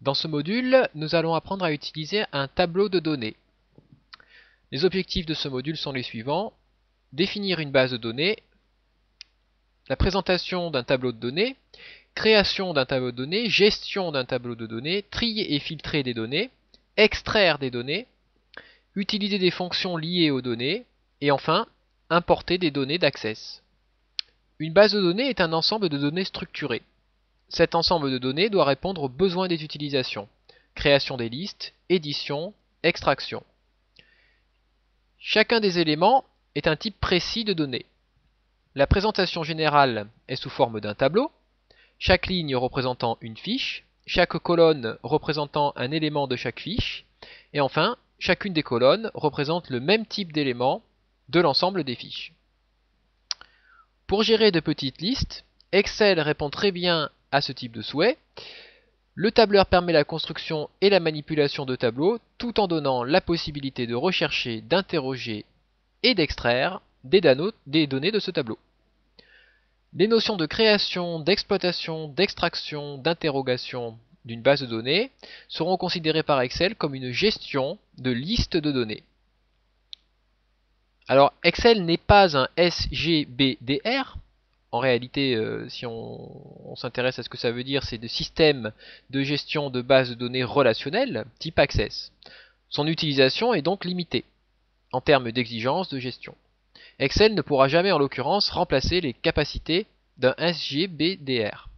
Dans ce module, nous allons apprendre à utiliser un tableau de données. Les objectifs de ce module sont les suivants. Définir une base de données, la présentation d'un tableau de données, création d'un tableau de données, gestion d'un tableau de données, trier et filtrer des données, extraire des données, utiliser des fonctions liées aux données, et enfin, importer des données d'Access. Une base de données est un ensemble de données structurées. Cet ensemble de données doit répondre aux besoins des utilisations. Création des listes, édition, extraction. Chacun des éléments est un type précis de données. La présentation générale est sous forme d'un tableau, chaque ligne représentant une fiche, chaque colonne représentant un élément de chaque fiche, et enfin, chacune des colonnes représente le même type d'élément de l'ensemble des fiches. Pour gérer de petites listes, Excel répond très bien à ce type de souhait. Le tableur permet la construction et la manipulation de tableaux tout en donnant la possibilité de rechercher, d'interroger et d'extraire des données de ce tableau. Les notions de création, d'exploitation, d'extraction, d'interrogation d'une base de données seront considérées par Excel comme une gestion de liste de données. Alors Excel n'est pas un SGBDR. En réalité, si on s'intéresse à ce que ça veut dire, c'est de système de gestion de bases de données relationnelles type Access. Son utilisation est donc limitée en termes d'exigence de gestion. Excel ne pourra jamais en l'occurrence remplacer les capacités d'un SGBDR.